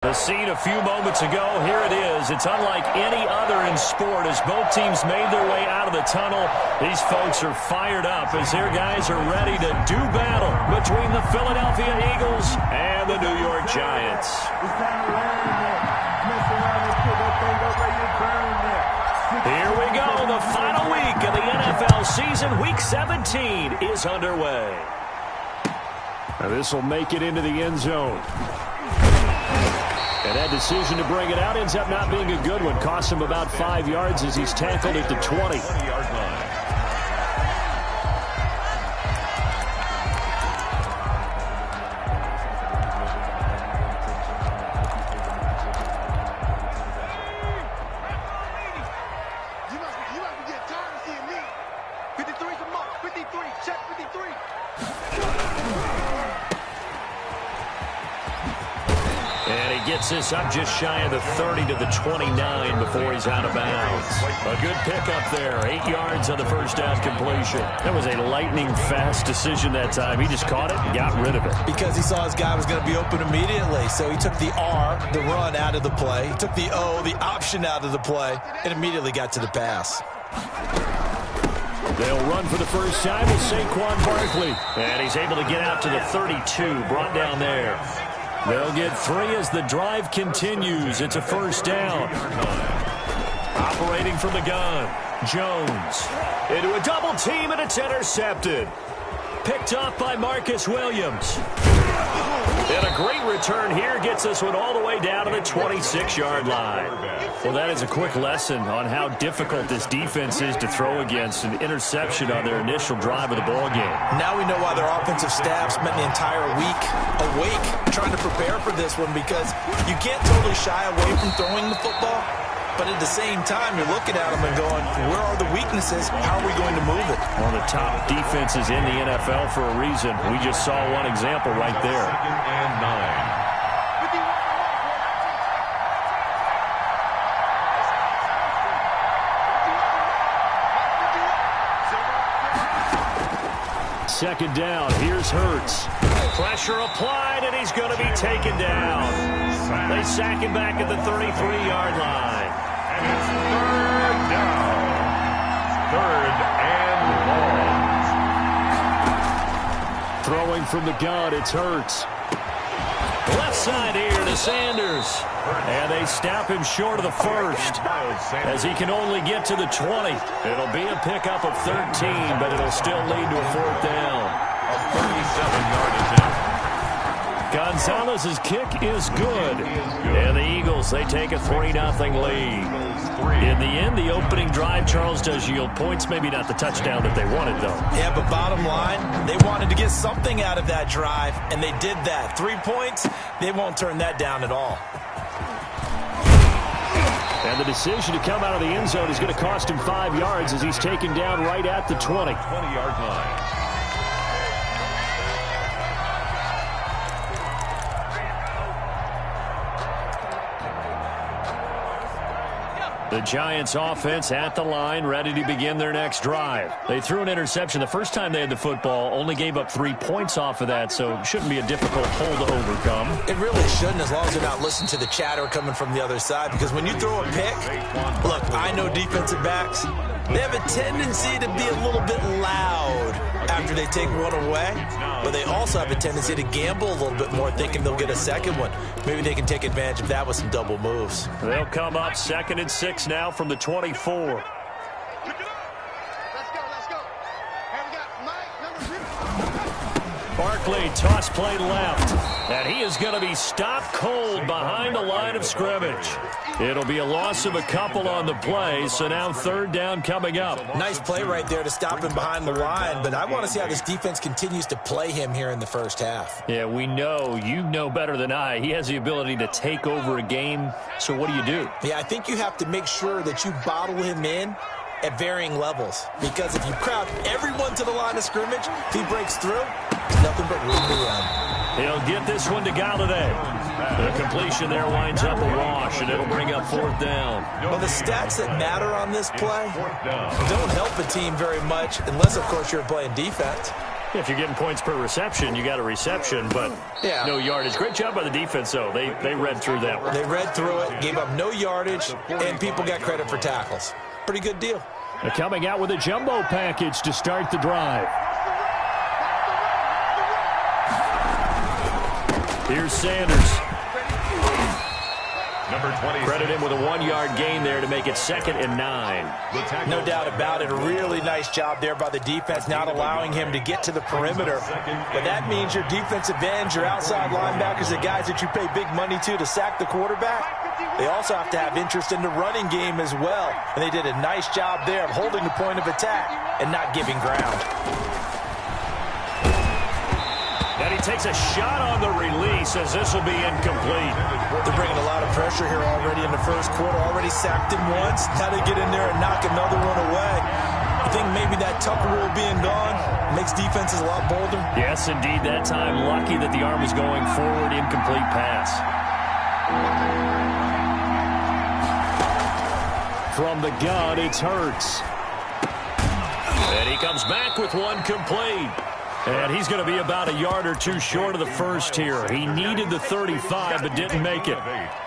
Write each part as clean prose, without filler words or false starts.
The scene a few moments ago, here it is. It's unlike any other in sport as both teams made their way out of the tunnel. These folks are fired up as their guys are ready to do battle between the Philadelphia Eagles and the New York Giants. Here we go. The final week of the NFL season. Week 17 is underway. Now this will make it into the end zone. And that decision to bring it out ends up not being a good one. Costs him about 5 yards as he's tackled at the 20. This up just shy of the 30 to the 29 before he's out of bounds. A good pickup there. 8 yards on the first down completion. That was a lightning-fast decision that time. He just caught it and got rid of it. Because he saw his guy was going to be open immediately. So he took the R, the run, out of the play. He took the O, the option, out of the play, and immediately got to the pass. They'll run for the first time with Saquon Barkley. And he's able to get out to the 32, brought down there. They'll get 3 as the drive continues. It's a first down. Operating from the gun, Jones. Into a double team, and it's intercepted. Picked off by Marcus Williams. And a great return here gets this one all the way down to the 26-yard line. Well, that is a quick lesson on how difficult this defense is to throw against. An interception on their initial drive of the ball game. Now we know why their offensive staff spent the entire week awake trying to prepare for this one, because you can't totally shy away from throwing the football. But at the same time, you're looking at them and going, where are the weaknesses? How are we going to move it? One of the top defenses in the NFL for a reason. We just saw one example right there. 2nd and 9. Second down. Here's Hurts. Pressure applied, and he's going to be taken down. They sack him back at the 33-yard line. And it's 3rd down. 3rd and long. Throwing from the gun, it's Hurts. Left side here to Sanders. And they stop him short of the first as he can only get to the 20. It'll be a pickup of 13, but it'll still lead to a 4th down. A 37-yard attempt. Gonzalez's kick is good. And the Eagles, they take a 3-0 lead. In the end, the opening drive, Charles, does yield points. Maybe not the touchdown that they wanted, though. Yeah, but bottom line, they wanted to get something out of that drive, and they did that. 3 points, they won't turn that down at all. And the decision to come out of the end zone is going to cost him 5 yards as he's taken down right at the 20. 20-yard line. The Giants offense at the line, ready to begin their next drive. They threw an interception the first time they had the football, only gave up 3 points off of that, so it shouldn't be a difficult hole to overcome. It really shouldn't, as long as they're not listening to the chatter coming from the other side, because when you throw a pick, look, I know defensive backs, they have a tendency to be a little bit loud after they take one away, but they also have a tendency to gamble a little bit more, thinking they'll get a second one. Maybe they can take advantage of that with some double moves. They'll come up 2nd and 6 now from the 24. Barkley, toss play left, and he is going to be stopped cold behind the line of scrimmage. It'll be a loss of a couple on the play, so now 3rd down coming up. Nice play right there to stop him behind the line, but I want to see how this defense continues to play him here in the first half. Yeah, we know, you know better than I, he has the ability to take over a game, so what do? Yeah, I think you have to make sure that you bottle him in at varying levels, because if you crowd everyone to the line of scrimmage, if he breaks through, there's nothing but room to run. He'll get this one to Galladay. The completion there winds up a wash, and it'll bring up 4th down. Well, the stats that matter on this play don't help a team very much, unless, of course, you're playing defense. If you're getting points per reception, you got a reception, but no yardage. Great job by the defense, though. They read through that one. They read through it, gave up no yardage, and people got credit for tackles. Pretty good deal. They're coming out with a jumbo package to start the drive. Here's Sanders. Number 20. Credit him with a 1-yard gain there to make it 2nd and 9. No doubt about it. A really nice job there by the defense, not allowing him to get to the perimeter. But that means your defensive ends, your outside linebackers, the guys that you pay big money to sack the quarterback, they also have to have interest in the running game as well. And they did a nice job there of holding the point of attack and not giving ground. And he takes a shot on the release as this will be incomplete. They're bringing a lot of pressure here already in the first quarter. Already sacked him once. Now they get in there and knock another one away. I think maybe that Tucker rule being gone makes defenses a lot bolder. Yes, indeed. That time, lucky that the arm was going forward. Incomplete pass. From the gun, it's Hurts. And he comes back with one complete. And he's going to be about a yard or two short of the first here. He needed the 35, but didn't make it.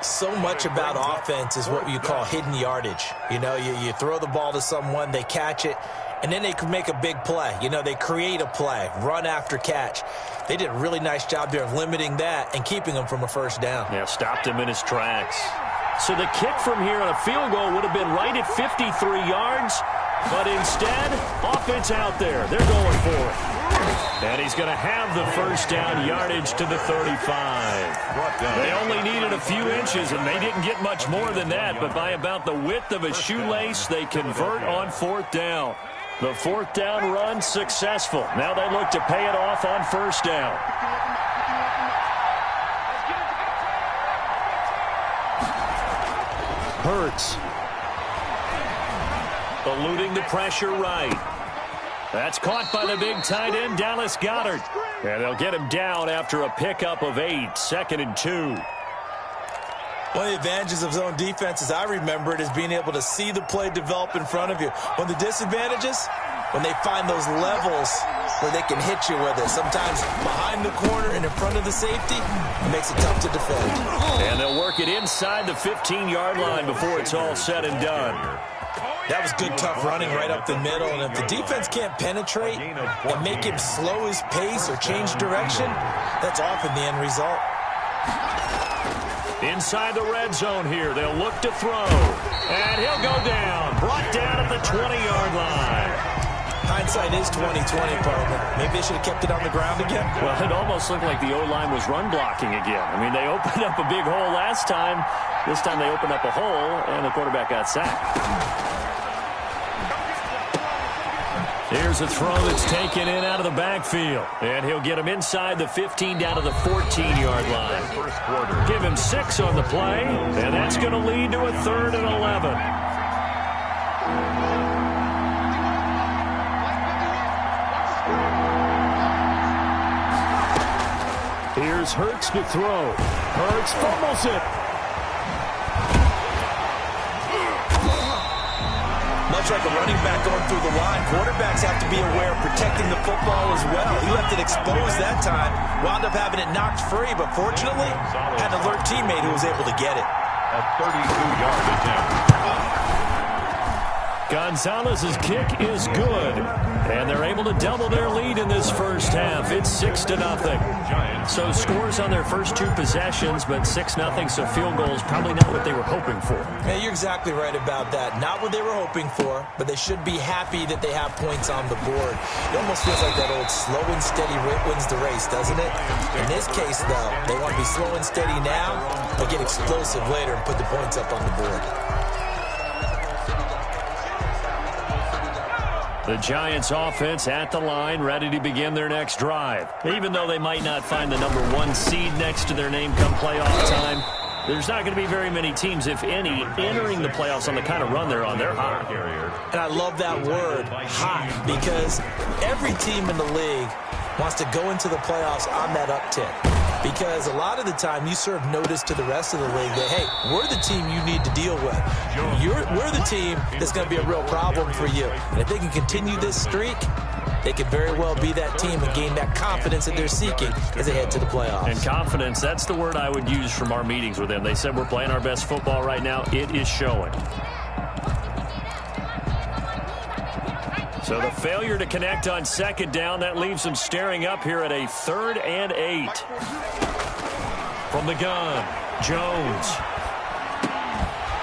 So much about offense is what you call hidden yardage. You know, you throw the ball to someone, they catch it, and then they can make a big play. You know, they create a play, run after catch. They did a really nice job there of limiting that and keeping him from a first down. Yeah, stopped him in his tracks. So the kick from here on a field goal would have been right at 53 yards, but instead, offense out there. They're going for it. And he's going to have the first down, yardage to the 35. They only needed a few inches, and they didn't get much more than that. But by about the width of a shoelace, they convert on 4th down. The 4th down run successful. Now they look to pay it off on 1st down. Hurts. Eluding the pressure right. That's caught by the big tight end, Dallas Goedert. And they'll get him down after a pickup of 8, 2nd and 2. One of the advantages of zone defense, as I remember it, is being able to see the play develop in front of you. One of the disadvantages, when they find those levels where they can hit you with it. Sometimes behind the corner and in front of the safety, it makes it tough to defend. And they'll work it inside the 15-yard line before it's all said and done. That was good, tough running right up the middle. And if the defense can't penetrate and make him slow his pace or change direction, that's often the end result. Inside the red zone here, they'll look to throw. And he'll go down, brought down at the 20-yard line. Hindsight is 20/20, partner. Maybe they should have kept it on the ground again. Well, it almost looked like the O-line was run blocking again. I mean, they opened up a big hole last time. This time they opened up a hole, and the quarterback got sacked. Here's a throw that's taken in out of the backfield. And he'll get him inside the 15 down to the 14-yard line. First quarter. Give him 6 on the play, and that's going to lead to a 3rd and 11. Here's Hurts to throw. Hurts fumbles it. Much like a running back going through the line, quarterbacks have to be aware of protecting the football as well. He left it exposed that time, wound up having it knocked free, but fortunately, had an alert teammate who was able to get it. A 32-yard attempt. Gonzalez's kick is good, and they're able to double their lead in this first half. It's 6-0. So scores on their first 2 possessions, but 6-0, so field goals probably not what they were hoping for. Yeah, you're exactly right about that. Not what they were hoping for, but they should be happy that they have points on the board. It almost feels like that old slow and steady wins the race, doesn't it? In this case, though, they want to be slow and steady now, but get explosive later and put the points up on the board. The Giants offense at the line, ready to begin their next drive. Even though they might not find the number 1 seed next to their name come playoff time, there's not going to be very many teams, if any, entering the playoffs on the kind of run they're on. They're hot. And I love that word, hot, because every team in the league wants to go into the playoffs on that uptick. Because a lot of the time you serve notice to the rest of the league that, hey, we're the team you need to deal with. We're the team that's going to be a real problem for you. And if they can continue this streak, they could very well be that team and gain that confidence that they're seeking as they head to the playoffs. And confidence, that's the word I would use from our meetings with them. They said we're playing our best football right now. It is showing. So the failure to connect on second down, that leaves them staring up here at a 3rd and 8. From the gun, Jones.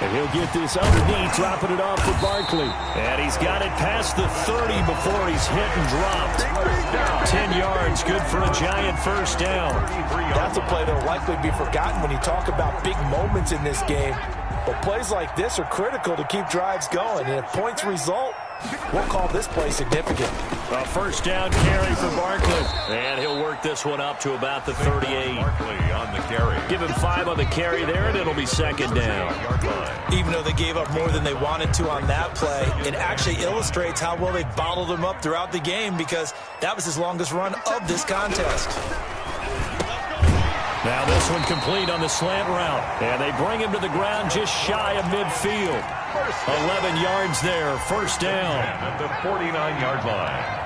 And he'll get this underneath, dropping it off for Barkley. And he's got it past the 30 before he's hit and dropped. 10 yards, good for a giant first down. That's a play that will likely be forgotten when you talk about big moments in this game. But plays like this are critical to keep drives going. And if points result, we'll call this play significant. A first down carry for Barkley. And he'll work this one up to about the 38. Barkley on the carry. Give him 5 on the carry there, and it'll be second down. Even though they gave up more than they wanted to on that play, it actually illustrates how well they bottled him up throughout the game because that was his longest run of this contest. Now this one complete on the slant route. And they bring him to the ground just shy of midfield. 11 yards there, first down. At the 49-yard line.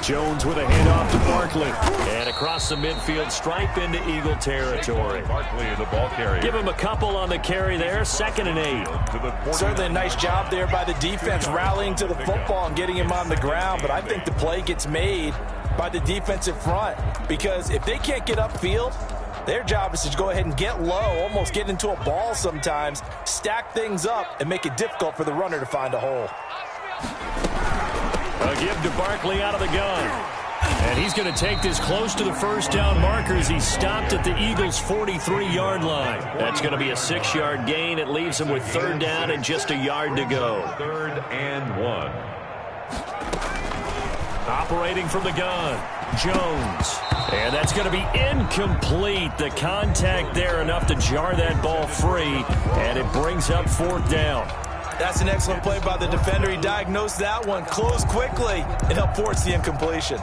Jones with a handoff to Barkley. And across the midfield stripe into Eagle territory. Barkley the ball carrier. Give him a couple on the carry there, 2nd and 8. Certainly a nice job there by the defense rallying to the football and getting him on the ground. But I think the play gets made by the defensive front because if they can't get upfield, their job is to go ahead and get low, almost get into a ball sometimes, stack things up, and make it difficult for the runner to find a hole. A give to Barkley out of the gun. And he's going to take this close to the first down marker as he's stopped at the Eagles' 43-yard line. That's going to be a 6-yard gain. It leaves him with 3rd down and just a yard to go. 3rd and 1. Operating from the gun, Jones. And that's going to be incomplete. The contact there enough to jar that ball free. And it brings up 4th down. That's an excellent play by the defender. He diagnosed that one, closed quickly, and helped force the incompletion.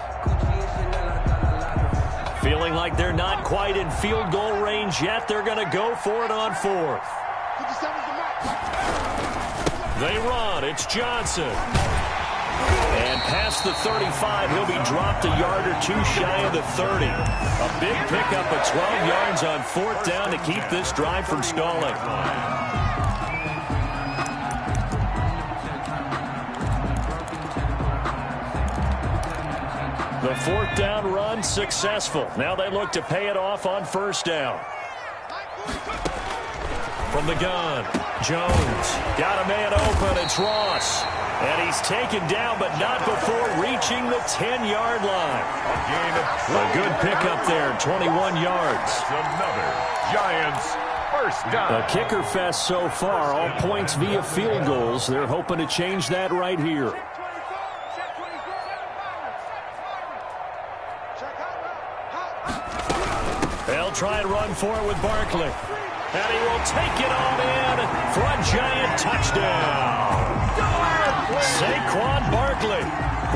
Feeling like they're not quite in field goal range yet. They're going to go for it on 4th. They run. It's Johnson. And past the 35, he'll be dropped a yard or 2 shy of the 30. A big pickup of 12 yards on 4th down to keep this drive from stalling. The 4th down run successful. Now they look to pay it off on first down. From the gun, Jones. Got a man open. It's Ross. And he's taken down, but not before reaching the 10-yard line. A good pickup there, 21 yards. Another Giants first down. A kicker fest so far, all points via field goals. They're hoping to change that right here. They'll try and run for it with Barkley. And he will take it on in for a giant touchdown. Saquon Barkley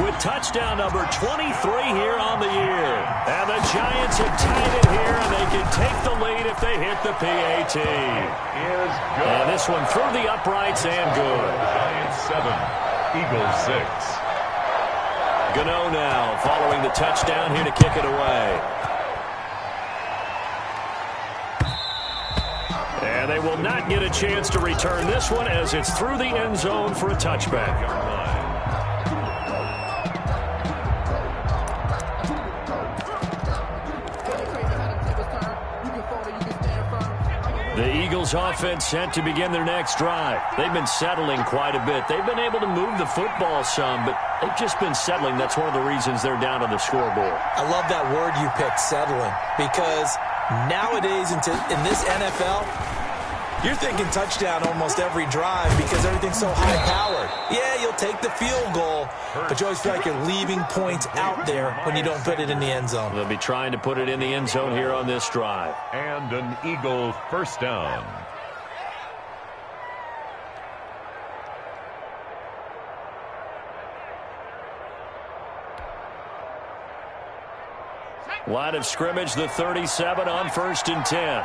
with touchdown number 23 here on the year. And the Giants have tied it here, and they can take the lead if they hit the PAT. And this one through the uprights and good. Giants 7, Eagles 6. Gano now following the touchdown here to kick it away. And they will not get a chance to return this one as it's through the end zone for a touchback. The Eagles offense set to begin their next drive. They've been settling quite a bit. They've been able to move the football some, but they've just been settling. That's one of the reasons they're down on the scoreboard. I love that word you picked, settling, because nowadays in this NFL, you're thinking touchdown almost every drive because everything's so high-powered. Yeah, you'll take the field goal, but you always feel like you're leaving points out there when you don't put it in the end zone. They'll be trying to put it in the end zone here on this drive. And an Eagle first down. Line of scrimmage, the 37 on 1st and 10.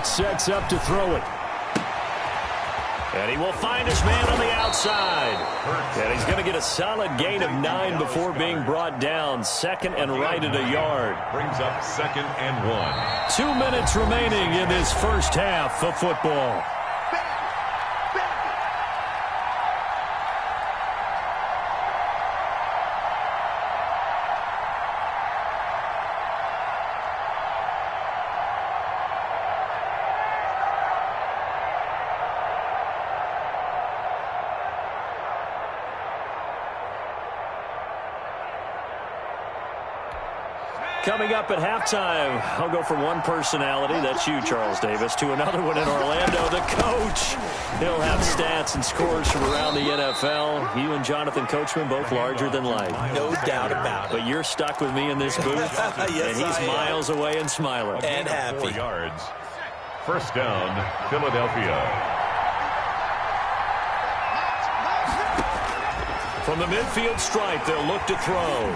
Hurts sets up to throw it. And he will find his man on the outside. And he's going to get a solid gain of 9 before being brought down. Second and right at a yard. Brings up 2nd and 1. 2 minutes remaining in this first half of football. Coming up at halftime, I'll go from one personality, that's you, Charles Davis, to another one in Orlando, the coach. He'll have stats and scores from around the NFL. You and Jonathan Coachman, both larger than life. No doubt about it. But you're stuck with me in this booth, Yes, and he's miles away and smiling. And happy. 4 yards. First down, Philadelphia. From the midfield stripe, they'll look to throw.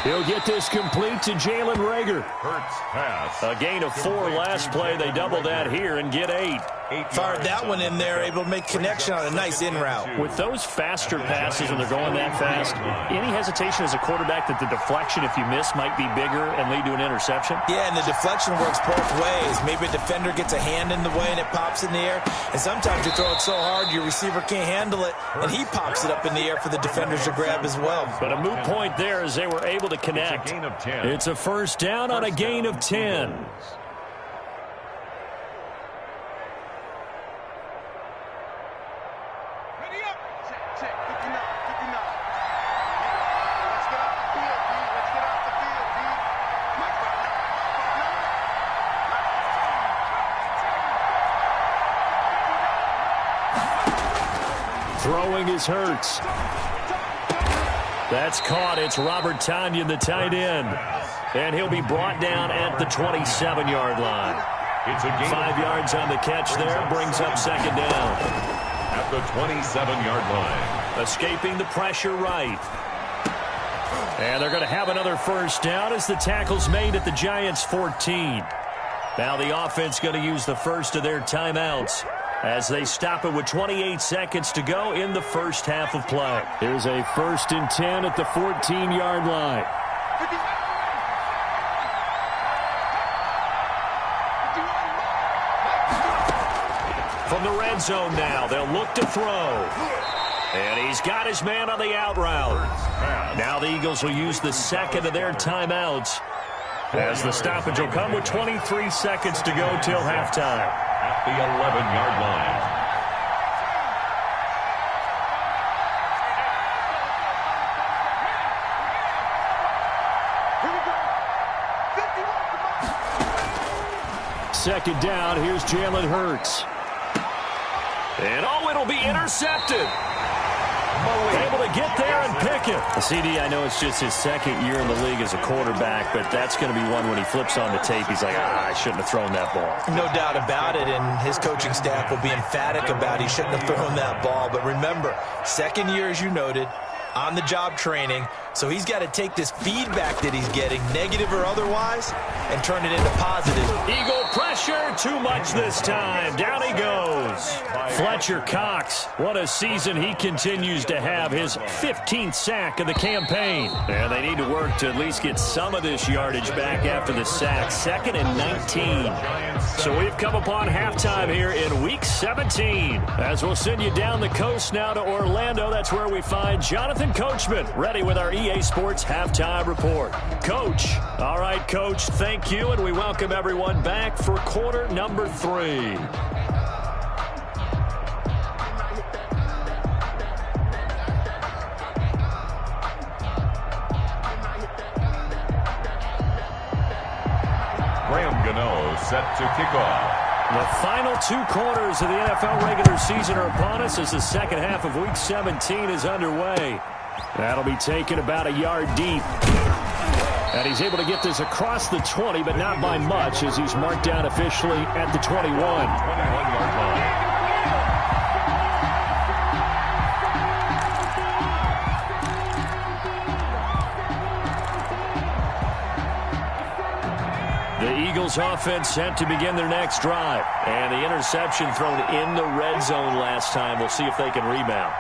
He'll get this complete to Jalen Reagor. Hurts pass. A gain of 4 last play. They double that here and get 8. Fired that one in there, able to make connection on a nice in route. With those faster passes when they're going that fast, any hesitation as a quarterback that the deflection, if you miss, might be bigger and lead to an interception? Yeah, and the deflection works both ways. Maybe a defender gets a hand in the way and it pops in the air. And sometimes you throw it so hard your receiver can't handle it, and he pops it up in the air for the defenders to grab as well. But a moot point there as they were able to connect. It's a gain of 10. It's a first down on a gain of 10. Throwing is Hurts. That's caught. It's Robert Tonyan, the tight end. And he'll be brought down at the 27-yard line. It's a gain 5 yards on the catch there. Brings up second down. at the 27-yard line. Escaping the pressure right. And they're going to have another first down as the tackle's made at the Giants' 14. Now the offense going to use the first of their timeouts as they stop it with 28 seconds to go in the first half of play. Here's a 1st and 10 at the 14-yard line. From the red zone now, they'll look to throw. And he's got his man on the out route. Now the Eagles will use the second of their timeouts as the stoppage will come with 23 seconds to go till halftime. At the 11-yard line. Second down, here's Jalen Hurts. And oh, it'll be intercepted. Able to get there and pick it. CD, I know it's just his second year in the league as a quarterback, but that's going to be one when he flips on the tape. He's like, I shouldn't have thrown that ball. No doubt about it, and his coaching staff will be emphatic about he shouldn't have thrown that ball. But remember, second year, as you noted, on-the-job training, so he's got to take this feedback that he's getting, negative or otherwise, and turn it into positive. Eagle pressure, too much this time. Down he goes. Fletcher Cox, what a season he continues to have. His 15th sack of the campaign. And they need to work to at least get some of this yardage back after the sack. 2nd and 19. So we've come upon halftime here in Week 17. As we'll send you down the coast now to Orlando, that's where we find Jonathan Coachman, ready with our EA Sports Halftime Report. Coach. All right, Coach, thank you, and we welcome everyone back for quarter number 3. Set to kick off. The final 2 quarters of the NFL regular season are upon us as the second half of Week 17 is underway. That'll be taken about a yard deep. And he's able to get this across the 20, but not by much as he's marked down officially at the 21. 21-yard line. Eagles offense set to begin their next drive. And the interception thrown in the red zone last time. We'll see if they can rebound.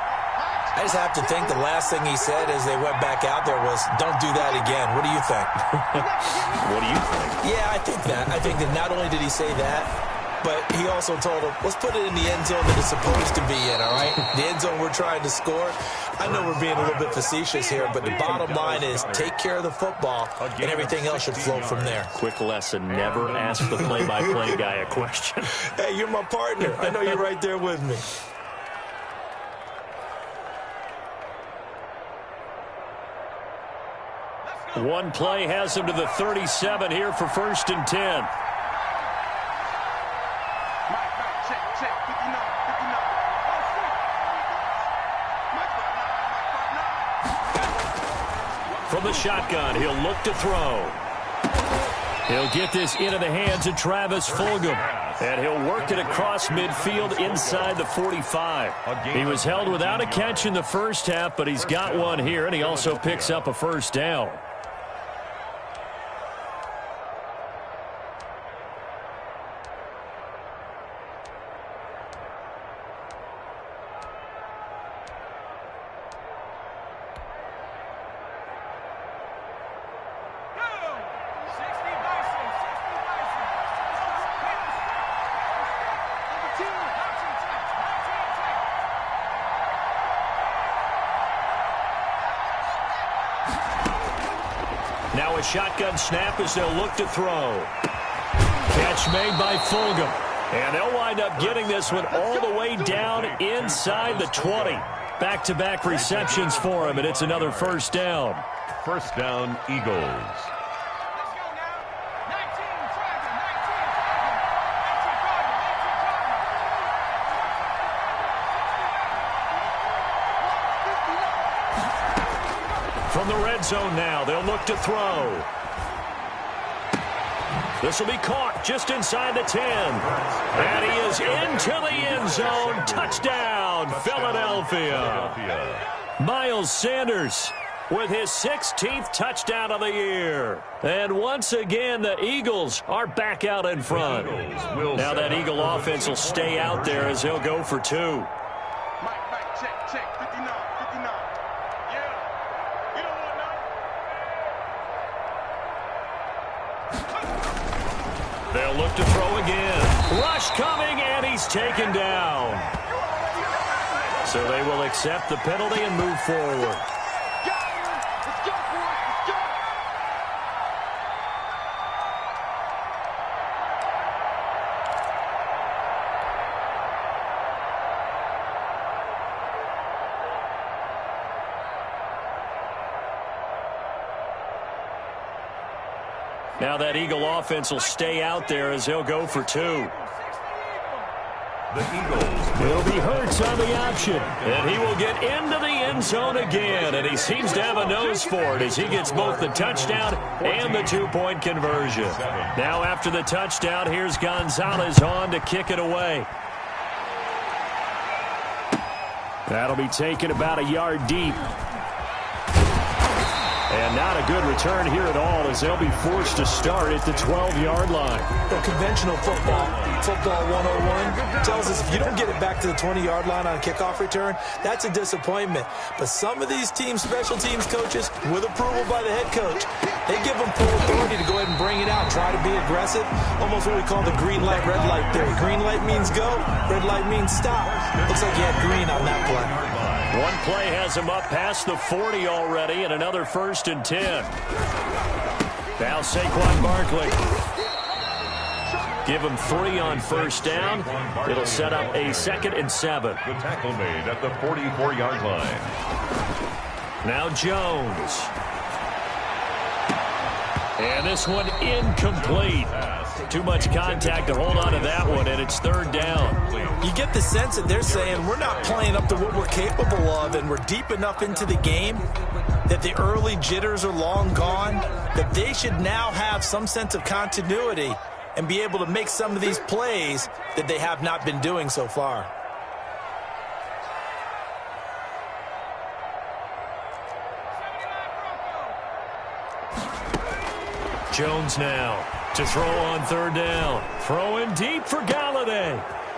I just have to think the last thing he said as they went back out there was, don't do that again. What do you think? What do you think? Yeah, I think that. I think that not only did he say that, but he also told him, let's put it in the end zone that it's supposed to be in, all right? The end zone we're trying to score. I know we're being a little bit facetious here, but the bottom line is take care of the football, and everything else should flow from there. Quick lesson, never ask the play-by-play guy a question. Hey, you're my partner. I know you're right there with me. One play has him to the 37 here for 1st and 10. From the shotgun, he'll look to throw. He'll get this into the hands of Travis Fulgham. And he'll work it across midfield inside the 45. He was held without a catch in the first half, but he's got one here, and he also picks up a first down. Now a shotgun snap as they'll look to throw. Catch made by Fulgham. And they'll wind up getting this one all the way down inside the 20. Back-to-back receptions for him, and it's another first down. First down, Eagles. From the red zone now, they'll look to throw. This will be caught just inside the 10. And he is into the end zone. Touchdown, Philadelphia. Miles Sanders with his 16th touchdown of the year. And once again, the Eagles are back out in front. Now that Eagle offense will stay out there as they'll go for 2. Check, 59, 59. Yeah. You don't want none. They'll look to throw again. Rush coming, and he's taken down. So they will accept the penalty and move forward. Now that Eagle offense will stay out there as they'll go for 2. The Eagles will be Hurts on the option. And he will get into the end zone again. And he seems to have a nose for it as he gets both the touchdown and the 2-point conversion. Now after the touchdown, here's Gonzalez on to kick it away. That'll be taken about a yard deep. And not a good return here at all as they'll be forced to start at the 12-yard line. The conventional football 101, tells us if you don't get it back to the 20-yard line on a kickoff return, that's a disappointment. But some of these teams, special teams coaches, with approval by the head coach, they give them full authority to go ahead and bring it out, try to be aggressive, almost what we call the green light, red light theory. Green light means go, red light means stop. Looks like you had green on that play. One play has him up past the 40 already, and another 1st and 10. Now Saquon Barkley. Give him 3 on first down. It'll set up a 2nd and 7. The tackle made at the 44-yard line. Now Jones. And this one incomplete. Too much contact to hold on to that one, and it's 3rd down. You get the sense that they're saying we're not playing up to what we're capable of, and we're deep enough into the game that the early jitters are long gone, that they should now have some sense of continuity and be able to make some of these plays that they have not been doing so far. Jones now. To throw on third down. Throwing deep for Galladay.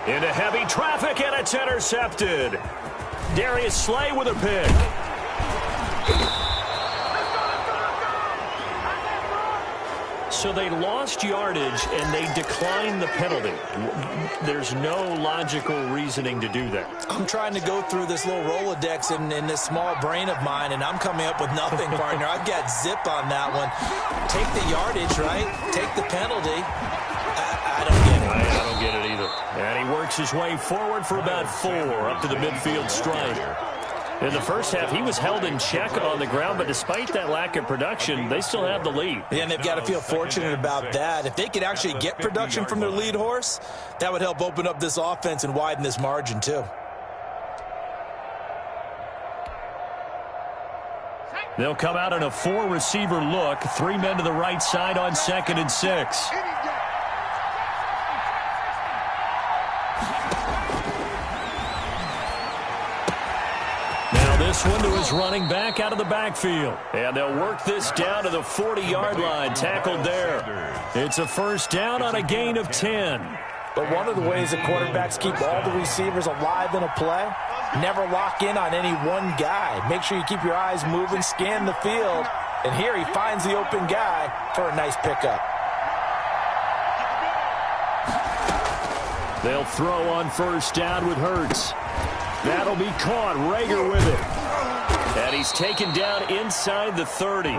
Into heavy traffic, and it's intercepted. Darius Slay with a pick. So they lost yardage, and they declined the penalty. There's no logical reasoning to do that. I'm trying to go through this little Rolodex in this small brain of mine, and I'm coming up with nothing, partner. I've got zip on that one. Take the yardage, right? Take the penalty. I don't get it. I don't get it either. And he works his way forward for about 4 up to the midfield stripe. In the first half, he was held in check on the ground, but despite that lack of production, they still have the lead. Yeah, and they've got to feel fortunate about that. If they could actually get production from their lead horse, that would help open up this offense and widen this margin too. They'll come out in a 4-receiver look. 3 men to the right side on 2nd and 6. This one to his running back out of the backfield. And they'll work this down to the 40-yard line. Tackled there. It's a first down on a gain of 10. But one of the ways that quarterbacks keep all the receivers alive in a play, never lock in on any one guy. Make sure you keep your eyes moving, scan the field. And here he finds the open guy for a nice pickup. They'll throw on first down with Hurts. That'll be caught. Rager with it. And he's taken down inside the 30.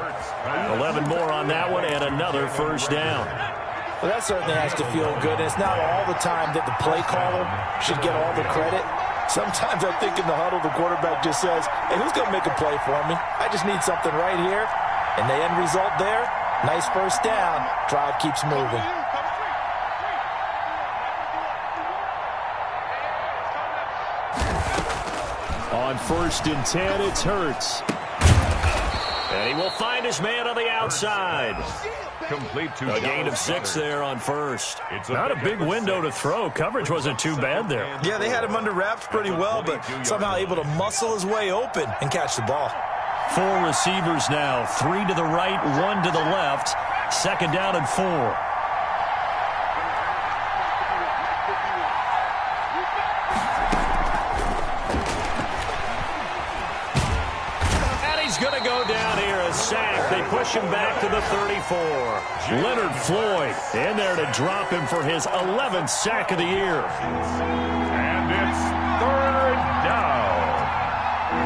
11 more on that one and another first down. Well, that certainly has to feel good. And it's not all the time that the play caller should get all the credit. Sometimes I think in the huddle, the quarterback just says, hey, who's going to make a play for me? I just need something right here. And the end result there, nice first down. Drive keeps moving. On 1st and 10, it's Hurts. And he will find his man on the outside. Complete to A gain of 6 there on first. Not a big window to throw. Coverage wasn't too bad there. Yeah, they had him under wraps pretty well, but somehow able to muscle his way open and catch the ball. 4 receivers now. 3 to the right, 1 to the left. 2nd down and 4. Going to go down here, a sack. They push him back to the 34. Leonard Floyd in there to drop him for his 11th sack of the year. And it's 3rd down.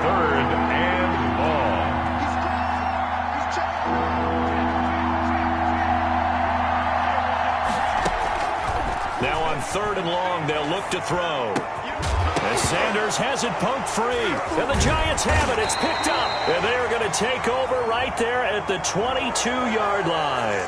3rd and long. Now on 3rd and long, they'll look to throw. As Sanders has it poked free. And the Giants have it. It's picked up. And they're going to take over right there at the 22-yard line.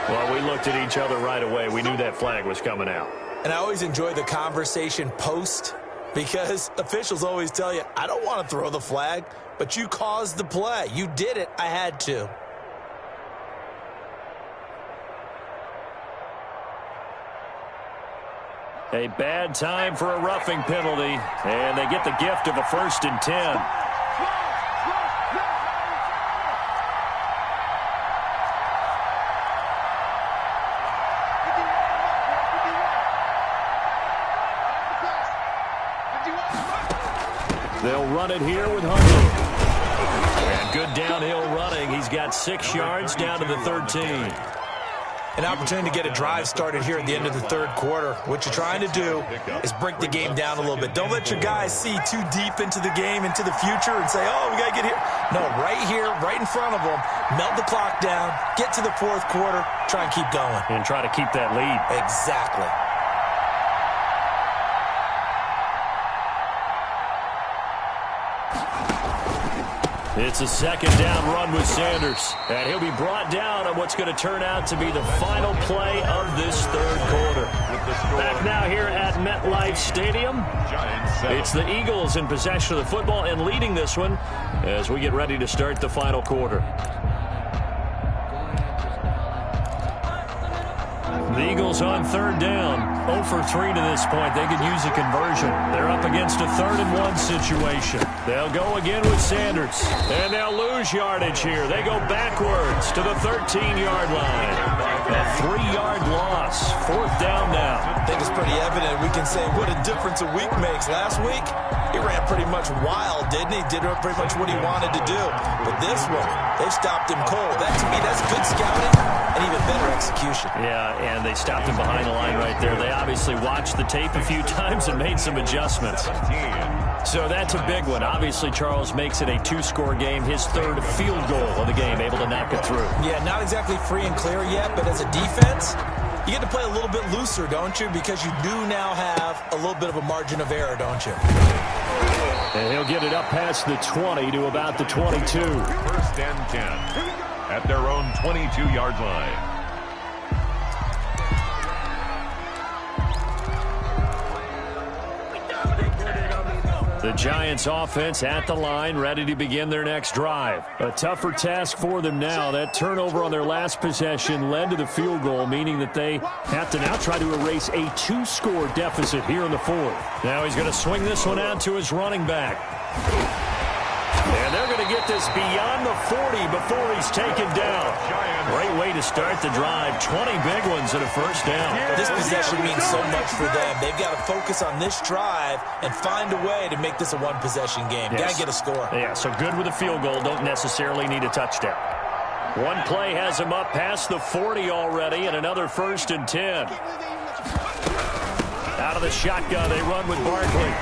Well, we looked at each other right away. We knew that flag was coming out. And I always enjoy the conversation post because officials always tell you, I don't want to throw the flag, but you caused the play. You did it. I had to. A bad time for a roughing penalty, and they get the gift of a 1st and 10. They'll run it here with Huntley. And good downhill running. He's got 6 yards down to the 13. An opportunity to get a drive started here at the end of the 3rd quarter. What you're trying to do is break the game down a little bit. Don't let your guys see too deep into the game, into the future, and say, oh, we got to get here. No, right here, right in front of them, melt the clock down, get to the 4th quarter, try and keep going. And try to keep that lead. Exactly. It's a 2nd down run with Sanders. And he'll be brought down on what's going to turn out to be the final play of this 3rd quarter. Back now here at MetLife Stadium. It's the Eagles in possession of the football and leading this one as we get ready to start the final quarter. The Eagles on 3rd down. 0 for 3 to this point. They could use a conversion. They're up against a 3rd-and-1 situation. They'll go again with Sanders. And they'll lose yardage here. They go backwards to the 13-yard line. A 3-yard loss. 4th down now. I think it's pretty evident. We can say what a difference a week makes. Last week, he ran pretty much wild, didn't he? Did pretty much what he wanted to do. But this one, they've stopped him cold. That, to me, that's good scouting and even better execution. Yeah, and they stopped him behind the line right there. They obviously watched the tape a few times and made some adjustments. So that's a big one. Obviously, Charles makes it a 2-score game. His 3rd field goal of the game, able to knock it through. Yeah, not exactly free and clear yet, but as a defense, you get to play a little bit looser, don't you? Because you do now have a little bit of a margin of error, don't you? And he'll get it up past the 20 to about the 22. 1st and 10 at their own 22-yard line. The Giants offense at the line, ready to begin their next drive. A tougher task for them now. That turnover on their last possession led to the field goal, meaning that they have to now try to erase a 2-score deficit here in the 4th. Now he's going to swing this one out to his running back. And they're going to get this beyond the 40 before he's taken down. Great way to start the drive. 20 big ones and a 1st down. This possession means so much for them. They've got to focus on this drive and find a way to make this a 1-possession game. Yes. Got to get a score. Yeah, so good with a field goal. Don't necessarily need a touchdown. One play has him up past the 40 already, and another 1st and 10. Out of the shotgun, they run with Barkley.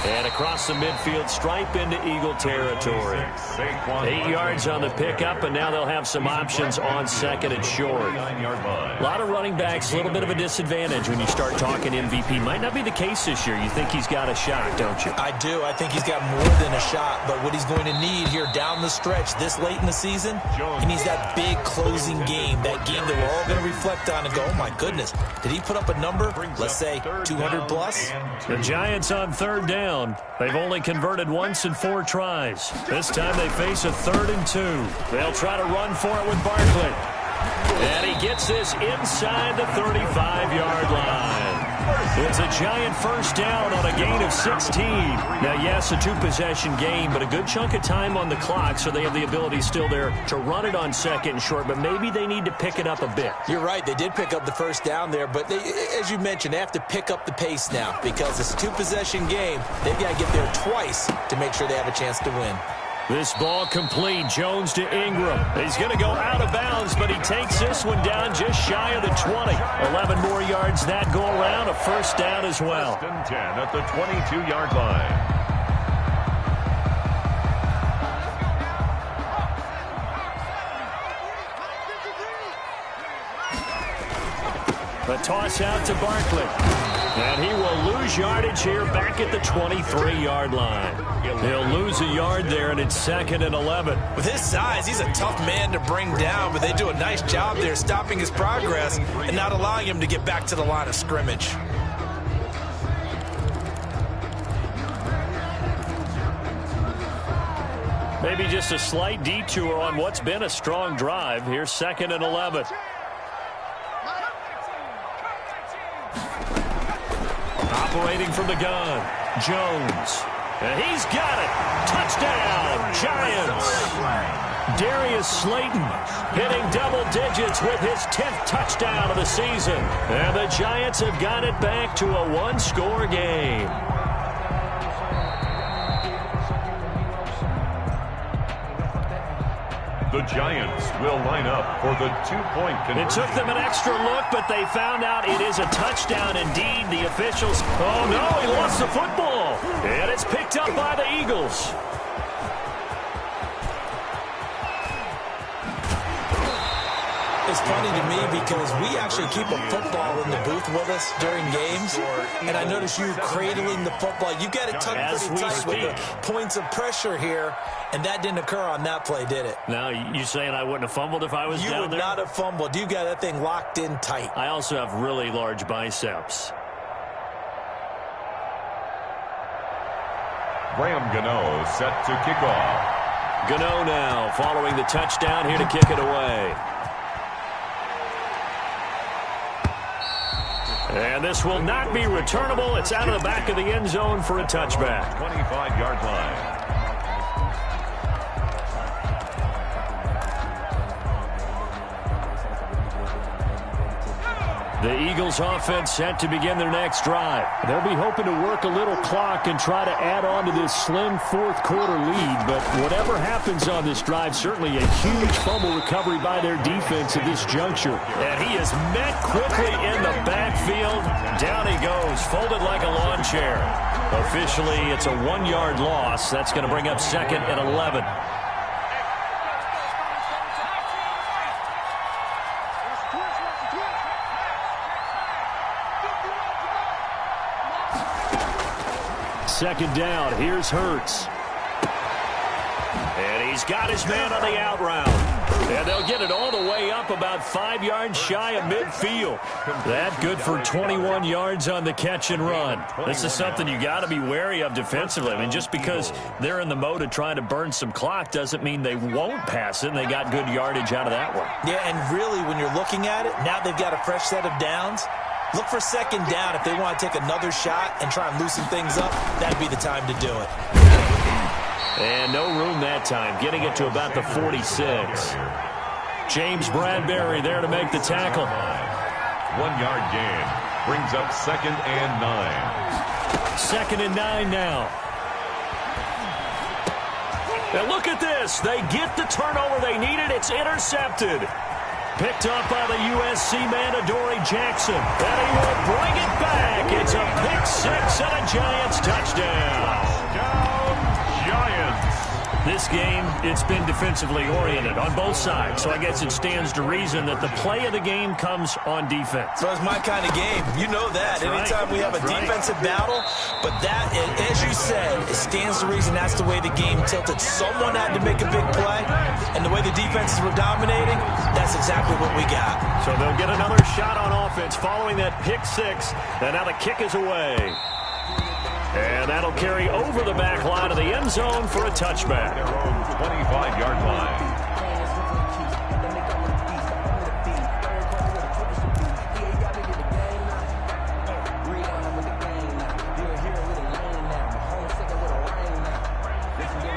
And across the midfield stripe into Eagle territory. 8 yards on the pickup, and now they'll have some options on 2nd and short. A lot of running backs, a little bit of a disadvantage when you start talking MVP. Might not be the case this year. You think he's got a shot, don't you? I do. I think he's got more than a shot, but what he's going to need here down the stretch this late in the season, he needs that big closing game, that game that we're all going to reflect on and go, oh my goodness, did he put up a number, let's say 200 plus? The Giants on 3rd down. They've only converted once in 4 tries. This time they face a 3rd and 2. They'll try to run for it with Barkley. And he gets this inside the 35-yard line. It's a Giant 1st down on a gain of 16. Now, yes, a 2-possession game, but a good chunk of time on the clock, so they have the ability still there to run it on 2nd and short, but maybe they need to pick it up a bit. You're right. They did pick up the 1st down there, but they, as you mentioned, they have to pick up the pace now because it's a 2-possession game. They've got to get there twice to make sure they have a chance to win. This ball complete. Jones to Ingram. He's going to go out of bounds, but he takes this one down just shy of the 20. 11 more yards that go around. A 1st down as well. 1st and 10 at the 22-yard line. The toss out to Barkley. And he will lose yardage here back at the 23-yard line. He'll lose a yard there, and it's 2nd and 11. With his size, he's a tough man to bring down, but they do a nice job there stopping his progress and not allowing him to get back to the line of scrimmage. Maybe just a slight detour on what's been a strong drive. Here's 2nd and 11. Operating from the gun, Jones. And he's got it. Touchdown, Giants. Darius Slayton hitting double digits with his 10th touchdown of the season. And the Giants have got it back to a 1-score game. The Giants will line up for the 2-point conversion. It took them an extra look, but they found out it is a touchdown indeed. The officials, oh no, he lost the football. And it's picked up by the Eagles. It's funny to me because we actually keep a football in the booth with us during games, and I notice you cradling the football. You got it tucked pretty tight with the points of pressure here, and that didn't occur on that play, did it? Now, you saying I wouldn't have fumbled if I was down there? You would not have fumbled. You got that thing locked in tight. I also have really large biceps. Graham Gano set to kick off. Gano now following the touchdown here to kick it away. And this will not be returnable. It's out of the back of the end zone for a touchback. 25-yard line. The Eagles offense set to begin their next drive. They'll be hoping to work a little clock and try to add on to this slim fourth quarter lead. But whatever happens on this drive, certainly a huge fumble recovery by their defense at this juncture. And he is met quickly in the backfield. Down he goes, folded like a lawn chair. Officially, it's a 1-yard loss. That's going to bring up second and 11. Second down, here's Hurts. And he's got his man on the out route. And they'll get it all the way up about 5 yards shy of midfield. That good for 21 yards on the catch and run. This is something you got to be wary of defensively. I mean, just because they're in the mode of trying to burn some clock doesn't mean they won't pass it, and they got good yardage out of that one. Yeah, and really, when you're looking at it, now they've got a fresh set of downs. Look for second down if they want to take another shot and try and loosen things up. That'd be the time to do it. And no room that time, getting it to about the 46. James Bradbury there to make the tackle. 1-yard gain brings up second and 9. Second and 9 now. And look at this. They get the turnover they needed. It's intercepted. Picked up by the USC man, Adoree Jackson. And he will bring it back. It's a pick six and a Giants touchdown. Giants. This game, it's been defensively oriented on both sides, so I guess it stands to reason that the play of the game comes on defense. So it's my kind of game. You know that. Anytime we have a defensive battle, but that, as you said, it stands to reason that's the way the game tilted. Someone had to make a big play, and the way the defenses were dominating, that's exactly what we got. So they'll get another shot on offense following that pick six, and now the kick is away. And that'll carry over the back line of the end zone for a touchback. Their own 25-yard line.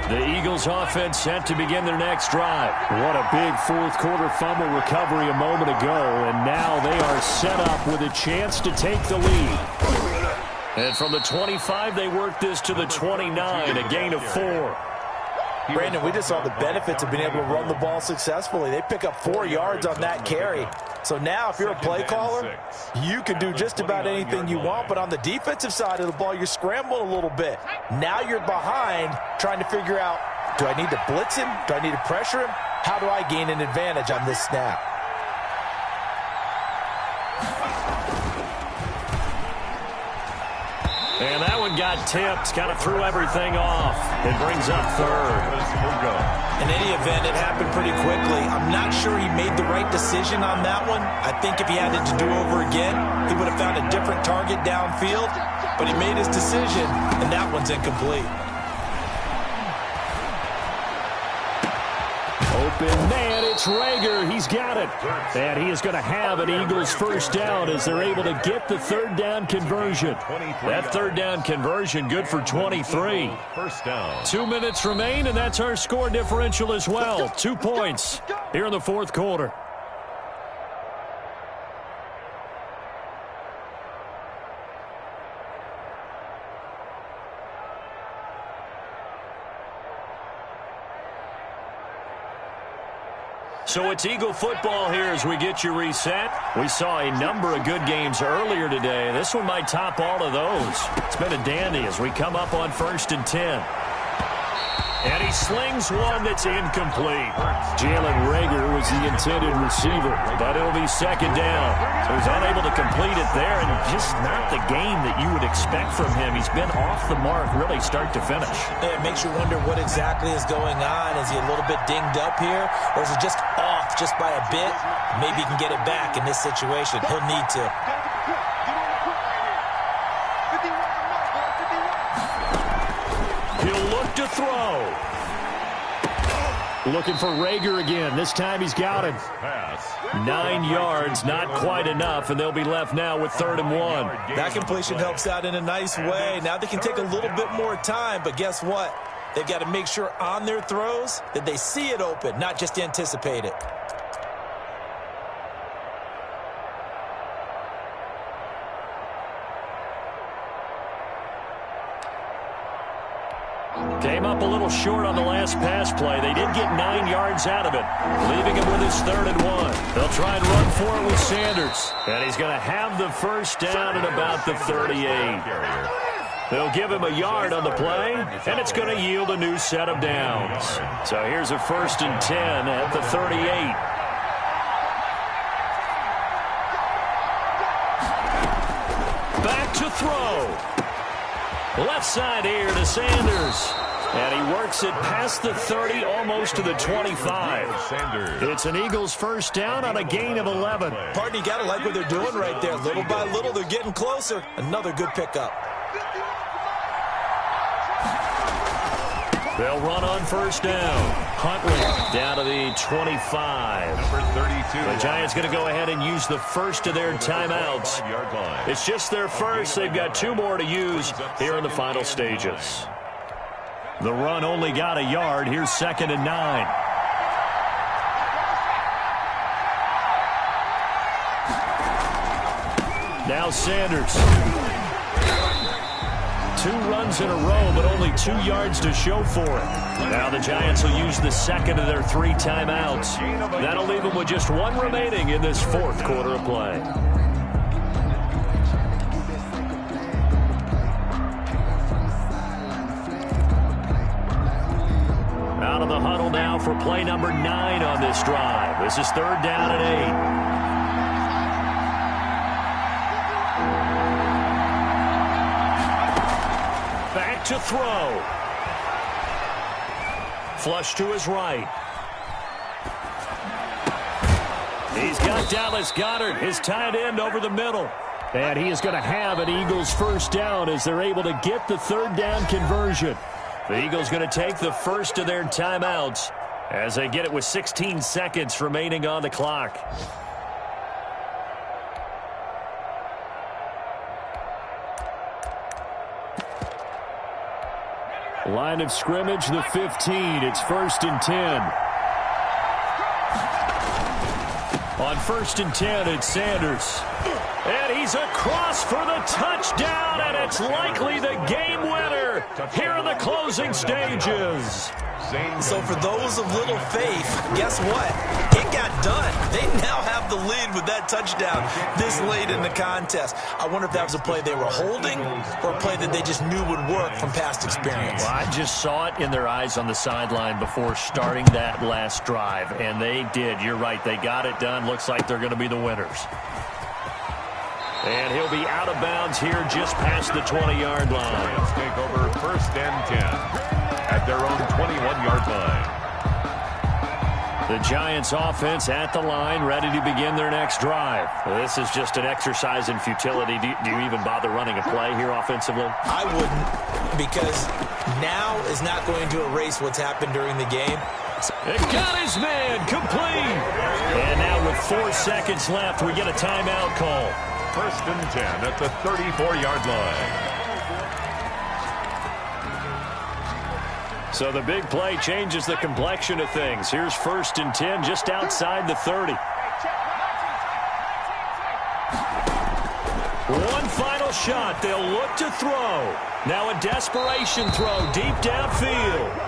The Eagles offense set to begin their next drive. What a big fourth quarter fumble recovery a moment ago, and now they are set up with a chance to take the lead. And from the 25, they work this to the 29, a gain of 4. Brandon, we just saw the benefits of being able to run the ball successfully. They pick up 4 yards on that carry. So now if you're a play caller, you can do just about anything you want. But on the defensive side of the ball, you're scrambling a little bit. Now you're behind trying to figure out, do I need to blitz him? Do I need to pressure him? How do I gain an advantage on this snap? And that one got tipped, kind of threw everything off. It brings up third. In any event, it happened pretty quickly. I'm not sure he made the right decision on that one. I think if he had it to do over again, he would have found a different target downfield. But he made his decision, and that one's incomplete. Open man, it's Rager. He's got it. And he is going to have an Eagles first down as they're able to get the third down conversion. That third down conversion good for 23. First down. 2 minutes remain, and that's our score differential as well. 2 points here in the fourth quarter. So it's Eagle football here as we get you reset. We saw a number of good games earlier today. This one might top all of those. It's been a dandy as we come up on 1st and 10. And he slings one that's incomplete. Jalen Rager was the intended receiver, but it'll be second down. So he's unable to complete it there, and just not the game that you would expect from him. He's been off the mark really start to finish. Yeah, it makes you wonder what exactly is going on. Is he a little bit dinged up here, or is it just off just by a bit? Maybe he can get it back in this situation. He'll need to. He'll look to throw. Looking for Rager again. This time he's got him. 9 yards, not quite enough, and they'll be left now with 3rd and 1. That completion helps out in a nice way. Now they can take a little bit more time, but guess what? They've got to make sure on their throws that they see it open, not just anticipate it. Came up a little short on the last pass play. They did get 9 yards out of it, leaving him with his 3rd and 1. They'll try and run for it with Sanders. And he's going to have the first down at about the 38. They'll give him a yard on the play, and it's going to yield a new set of downs. So here's a 1st and 10 at the 38. Back to throw. Left side here to Sanders. And he works it past the 30, almost to the 25. It's an Eagles first down on a gain of 11. Partner, you got to like what they're doing right there. Little by little, they're getting closer. Another good pickup. They'll run on first down. Huntley down to the 25. Number 32. The Giants going to go ahead and use the first of their timeouts. It's just their first. They've got 2 more to use here in the final stages. The run only got a yard. Here's 2nd and 9. Now Sanders. 2 runs in a row, but only 2 yards to show for it. Now the Giants will use the second of their 3 timeouts. That'll leave them with just 1 remaining in this 4th quarter of play. Out of the huddle now for play number 9 on this drive. This is 3rd down and 8. Back to throw. Flush to his right. He's got Dallas Goedert, his tight end, over the middle. And he is going to have an Eagles first down as they're able to get the 3rd down conversion. The Eagles going to take the first of their timeouts as they get it with 16 seconds remaining on the clock. Line of scrimmage, the 15. It's 1st and 10. On 1st and 10, it's Sanders. And he's across for the touchdown, and it's likely the game winner here in the closing stages. So for those of little faith, guess what? It got done. They now have the lead with that touchdown this late in the contest. I wonder if that was a play they were holding or a play that they just knew would work from past experience. Well, I just saw it in their eyes on the sideline before starting that last drive, and they did. You're right. They got it done. Looks like they're going to be the winners. And he'll be out of bounds here just past the 20-yard line. Giants take over 1st and 10 at their own 21-yard line. The Giants offense at the line, ready to begin their next drive. This is just an exercise in futility. Do you even bother running a play here offensively? I wouldn't, because now is not going to erase what's happened during the game. It got his man complete. And now with 4 seconds left, we get a timeout call. 1st and 10 at the 34-yard line. So the big play changes the complexion of things. Here's 1st and 10 just outside the 30. One final shot. They'll look to throw. Now a desperation throw deep downfield.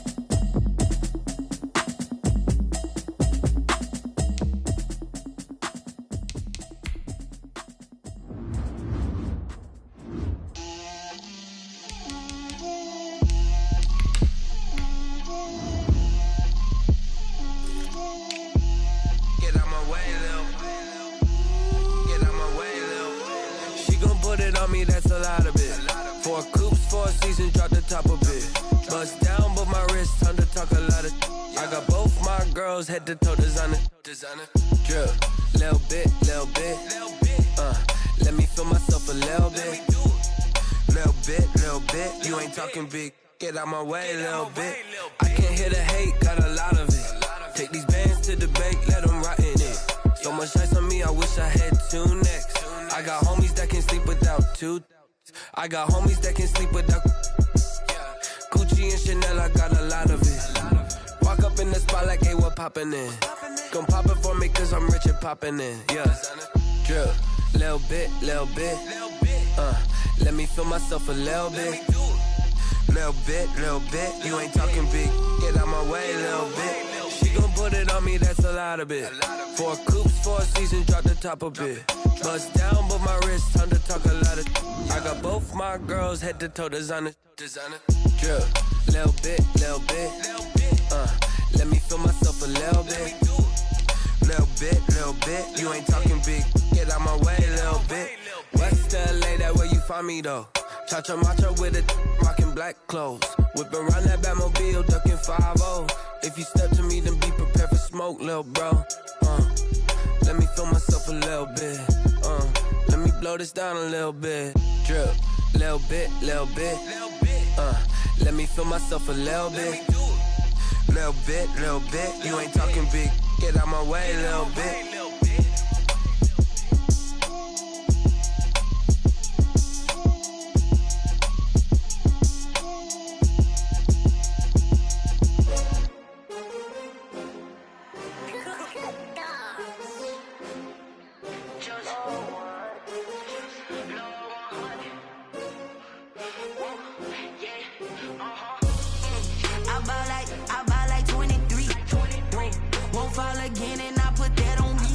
on me, that's a lot of it. 4 coops, 4 seasons, drop the top a bit. Bust down, but my wrist, time to talk a lot of. I got both my girls head to toe designer. Drip, little bit. Let me feel myself a little bit. Little bit. You ain't talking big. Get out my way, little bit. I can't hear the hate, got a lot of it. Take these bands to the bank, let them rot in it. So much ice on me, I wish I had 2 necks. I got homies that can sleep without 2. I got homies that can sleep without Gucci and Chanel, I got a lot of it. Walk up in the spot like, hey, what poppin' in? Gon' pop it for me cause I'm rich and poppin' in, yeah. Drip, little bit. Let me feel myself a little bit. Little bit. You ain't talking big. Get out my way, little bit. She gon' put it on me, that's a lot of it. 4 coops, 4 seasons, drop the top a bit. Bust down, but my wrist, time to talk a lot of. I got both my girls head to toe designer. Drip, little bit. Let me feel myself a little bit. Little bit. You ain't talking big. Get out my way, little bit. West LA, that where you find me though. Cha-cha macha with it, rockin' black clothes. Whip around that Batmobile, ducking 5-0. If you step to me, then be prepared for smoke, lil' bro. Let me feel myself a little bit. Let me blow this down a little bit. Drip, little bit. Let me feel myself a little bit. Little bit. You ain't talking big. Get out my way, little bit. I buy like 23. Won't fall again and I put that on me.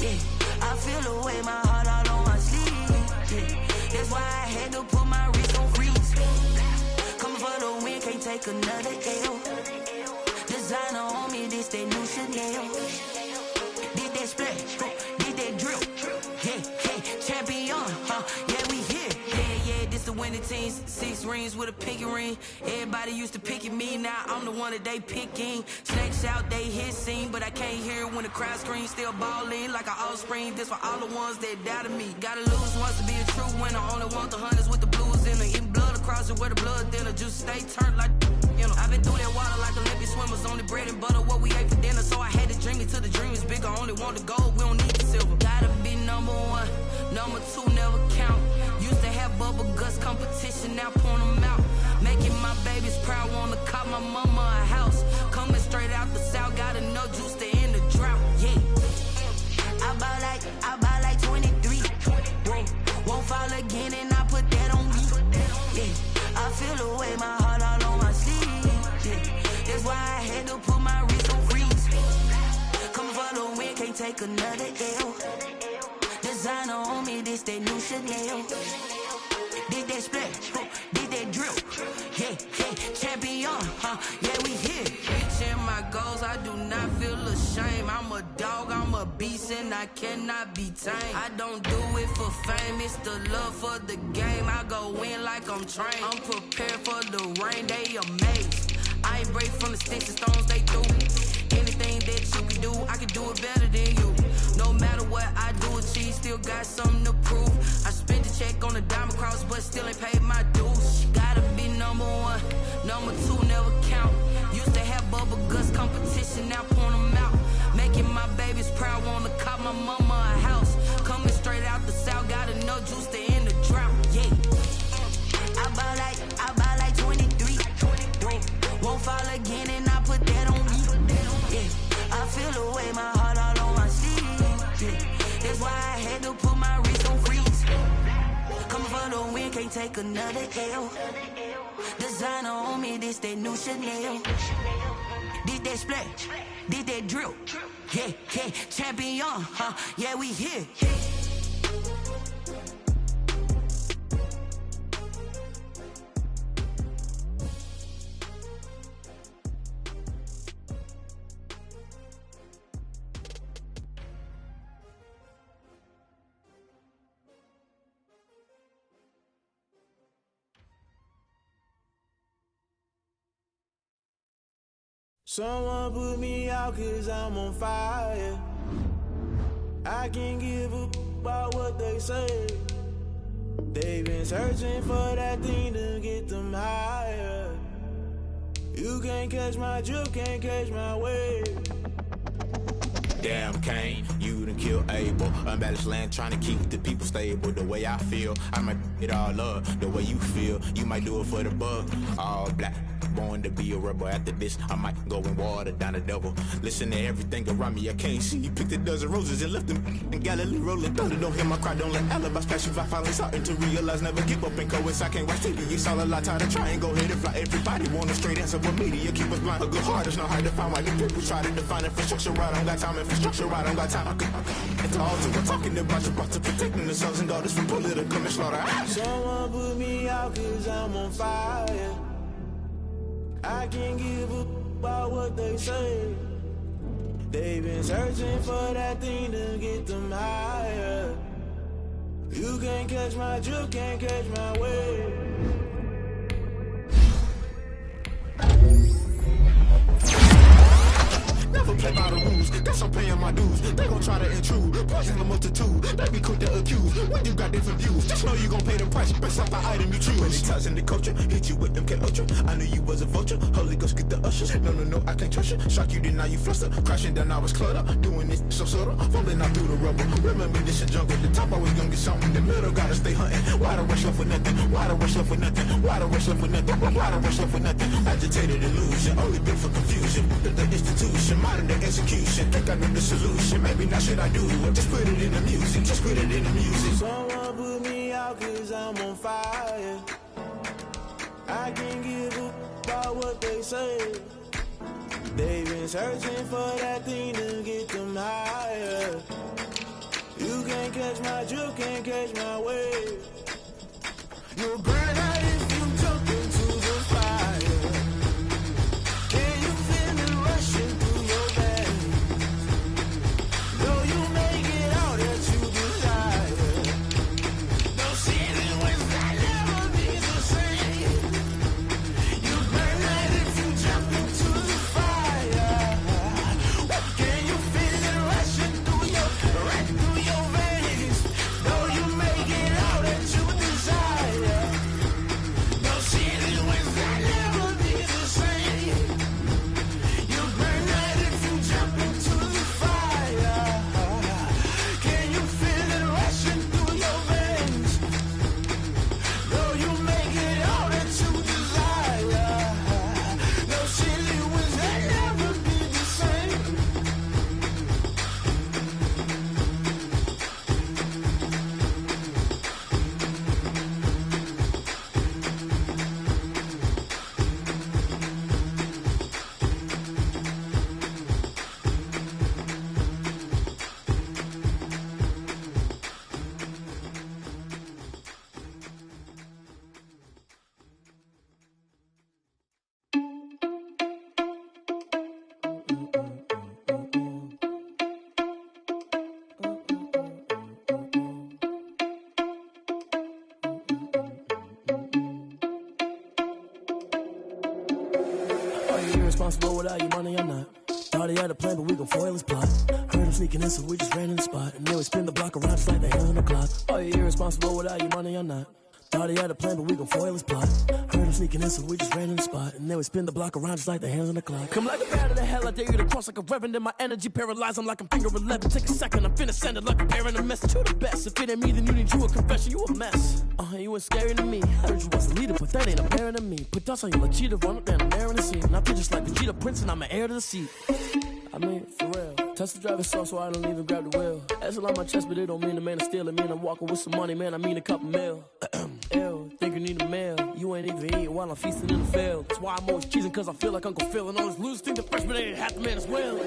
Yeah, I feel the way my heart all on my sleeve. Yeah, that's why I had to put my wrist on freeze. Coming for the win, can't take another L. Designer on me, this that new Chanel. Did that splash, did that drill. Yeah, champion, yeah, we here. Yeah, this the winning team. 6 rings with a pinky ring. Everybody used to pick at me, now I'm the one that they picking. Snakes out, they hit scene, but I can't hear when the crowd screams. Still ballin' like an offspring. This for all the ones that doubted me. Gotta lose once to be a true winner. Only want the hunters with the blues in them. Eating blood across it where the blood thinner. Just stay turned like, you know. I've been through that water like Olympic swimmers. Only bread and butter, what we ate for dinner. So I had to dream it till the dream is bigger. Only want the gold, we don't need the silver. Gotta be number 1, number 2 never count. Used to have bubble guts competition, now point them out. Making my babies proud, wanna cop my mama a house. Coming straight out the south, got enough juice to end the drought. Yeah, I buy like 23. Won't fall again and I put that on me. Yeah, I feel the way my heart all on my sleeve. Yeah, that's why I had to put my wrist on freeze. Coming for the win, can't take another L. Designer on me, this that new Chanel. Did that splash, did that drill. Yeah, champion, yeah, we here. Reaching my goals, I do not feel ashamed. I'm a dog, I'm a beast, and I cannot be tamed. I don't do it for fame, it's the love for the game. I go in like I'm trained. I'm prepared for the rain, they amazed. I ain't break from the sticks and stones they threw. Anything that you can do, I can do it better than you. No matter what I do, achieve, still got something to prove. I spent the check on the diamond cross, but still ain't paid my dues. Gotta be number 1, number 2 never count. Used to have bubble guts competition, now point them out. Making my babies proud, wanna cop my mama a house. Coming straight out the south, got enough juice to end the drought. Yeah, I buy like 23. Won't fall again and I put that on me. Yeah, I feel the way my heart all on my sleeve. Yeah, that's why I had to put my wrist on freeze. Coming for the win, can't take another L. Designer on me, this that new Chanel. Did that splash, did that drill. Yeah, champion, yeah, we here. Someone put me out 'cause I'm on fire. I can't give a about what they say. They've been searching for that thing to get them higher. You can't catch my drift, can't catch my wave. Damn, Kane, you done killed Abel. Unbalanced land, trying to keep the people stable. The way I feel, I might it all up. The way you feel, you might do it for the bug. All black, born to be a rebel. After this, I might go and water down the devil. Listen to everything around me, I can't see. You picked a dozen roses and left them in Galilee rolling thunder. Don't hear my cry, don't let alibis pass you. I finally starting to realize, never give up and coast. I can't watch TV, it's all a lot, tired of trying. Go ahead and fly. Everybody want a straight answer, but media keep us blind. A good heart is not hard to find. Why the people try to define infrastructure right? I don't got time, infrastructure right, I don't got time. It's all to we're talking about your about to protecting the sons and daughters from political and slaughter. Someone put me out 'cause I'm on fire. I can't give a about what they say. They've been searching for that thing to get them higher. You can't catch my drift, can't catch my wave. Never play by the rules, guess I'm paying my dues. They gon' try to intrude, poison the multitude. They be quick to accuse, when you got different views. Just know you gon' pay the price, based off the item you choose. When ties in the culture, hit you with them K-Ultra. I knew you was a vulture, Holy Ghost get the ushers. No, I can't trust you. Shock you, then now you fluster. Crashing down, I was cluttered. Doing this so subtle, falling out through the rubble. Remember this is jungle, the top always gonna get something. In the middle, gotta stay hunting. Why the rush left for nothing? Why the rush left for nothing? Why the rush left for nothing? Why the rush left for nothing? Agitated illusion, only built for confusion. The institution, modern day execution. Think I know the solution, maybe not should I do it? Just put it in the music, just put it in the music. Someone put me out 'cause I'm on fire. I can't give a about what they say. They've been searching for that thing to get them higher. You can't catch my drift, can't catch my wave. You'll burn out if you jump into the fire. Can you feel it rushing through your veins? Though you make it out that you desire. No ceiling wins, I'll never be the same. You burn out if you jump into the fire. Can you feel it rushing through your veins? Though you make it out that you desire. No ceiling wins, I'll never be the same. You burn out if you jump into the fire. Can you feel it rushing through your veins? Though you make it all that you desire. No ceiling wins, I'll never be the same. Are you irresponsible without your money or not? Thought he had a plan, but we gon' foil his plot. Heard him sneaking in, so we just ran in the spot. And then we spin the block around just like the hands on the clock. Are you irresponsible without your money or not? Thought he had a plan, but we gon' foil his plot. Heard him sneaking in, so we just ran in the spot. And then we spin the block around just like the hands on the clock. Come like a bat of the hell, I dare you to cross like a reverend. In my energy paralyzed, I'm like I'm finger 11. Take a second, I'm finna send it like a parent a message to the best. If it ain't me, then you need you a confession, you a mess. You ain't scary to me. Heard you was a leader, but that ain't apparent to me. Put dust on you like cheetah, run up down the air in the scene. And I feel just like Vegeta Prince, and I'm an heir to the seat. I mean, for real. Touch the driver's soft, so I don't even grab the wheel. That's a lot on my chest, but it don't mean the man is stealing. Mean I'm walking with some money, man, I mean a couple mil. Ew, think you need a meal. You ain't even eating while I'm feasting in the field. That's why I'm always cheesing, cause I feel like Uncle Phil. And all this losers think the freshman ain't half the man as well.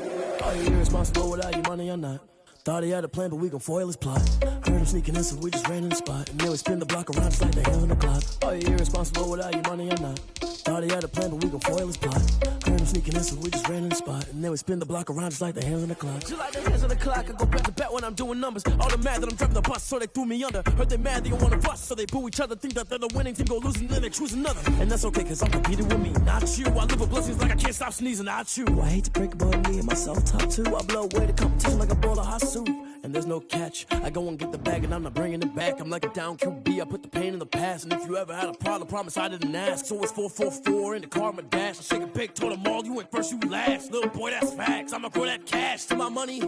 Are you irresponsible without your money or not? Thought he had a plan, but we gon' foil his plot. Heard him sneaking in, so we just ran in the spot. And then we spin the block around just like the hands on the clock. Are you irresponsible without your money or not? Thought he had a plan, but we gon' foil his plot. Heard him sneaking in, so we just ran in the spot. And then we spin the block around just like the hands on the clock. Just like the hands on the clock, I go back to back when I'm doing numbers. All the mad that I'm driving the bus, so they threw me under. Heard they mad, they don't wanna bust, so they boo each other. Think that they're the winning team, go losing, then they choose another. And that's okay, cause I'm competing with me, not you. I live with blessings like I can't stop sneezing, not you. I hate to break it, but me and myself top two. I blow away the competition like a bowl of hot soup. And there's no catch. I go and get the bag and I'm not bringing it back. I'm like a down QB, I put the pain in the past. And if you ever had a problem, promise I didn't ask. So it's 444 in the car, my dash. I shake a big, told them all, you went first, you last. Little boy, that's facts. I'ma grow that cash to my money. You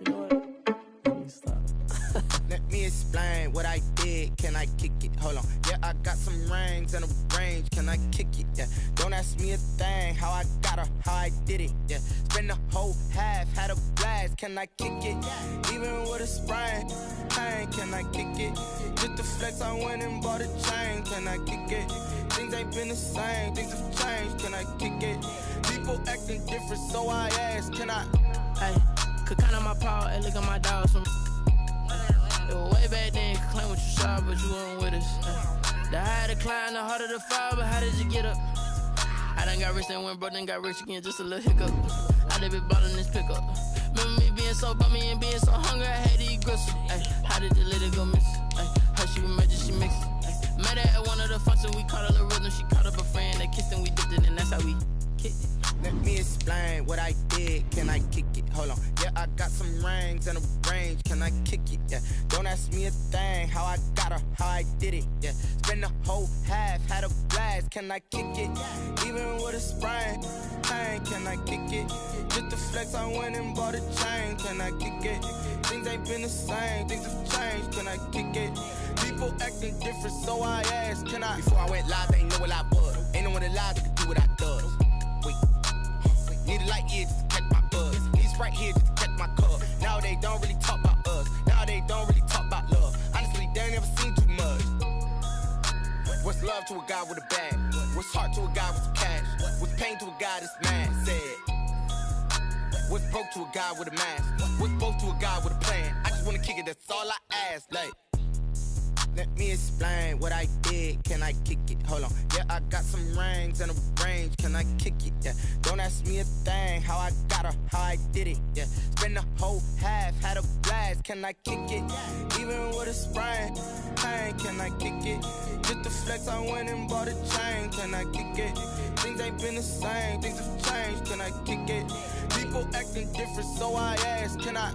know what? Let me stop. Let me explain what I did. Can I kick it? Hold on. Yeah, I got some rings and a range. Can I kick it? Yeah. Don't ask me a thing. How I got her, how I did it. Yeah. Spend the whole half, had a blast. Can I kick it? Even with a sprain. Pain, can I kick it? Just the flex, I went and bought a chain. Can I kick it? Things ain't been the same. Things have changed. Can I kick it? People acting different, so I ask. Can I? Hey, could count on my power and look at my dogs from. It was way back then, could claim what you saw, but you weren't with us. The higher the climb, the harder the fall, but how did you get up? I done got rich, then went broke, then got rich again, just a little hiccup. I done been ballin' this pickup. Remember me being so bummy and being so hungry, I had to eat gristle. Ay, how did the lady go miss? Her she was magic, she mixed. Met her at one of the functions, we caught a little rhythm, she caught up a friend, they kissed and we dipped it, and that's how we kicked it. Let me explain what I did. Can I kick it? Hold on. Yeah, I got some rings and a range. Can I kick it? Yeah. Don't ask me a thing. How I got her, how I did it. Yeah. Spend the whole half, had a blast. Can I kick it? Even with a sprain. Pain, can I kick it? Just the flex, I went and bought a chain. Can I kick it? Things ain't been the same. Things have changed. Can I kick it? People acting different, so I asked. Can I? Before I went live, they ain't know what I was. Ain't no one alive that could do what I does. Wait. Need a light year just to catch my buzz. Need Sprite here just to catch my cup. Now they don't really talk about us. Now they don't really talk about love. Honestly, they ain't never seen too much. What's love to a guy with a bag? What's heart to a guy with some cash? What's pain to a guy that's mad? Said. What's broke to a guy with a mask? What's both to a guy with a plan? I just wanna kick it, that's all I ask. Like, let me explain what I did. Can I kick it? Hold on. Yeah, I got some rings and a range. Can I kick it? Yeah. Don't ask me a thing. How I got her, how I did it. Yeah. Spend the whole half, had a blast. Can I kick it? Even with a sprain. Pain, can I kick it? Just the flex, I went and bought a chain. Can I kick it? Things ain't been the same. Things have changed. Can I kick it? People acting different, so I ask. Can I?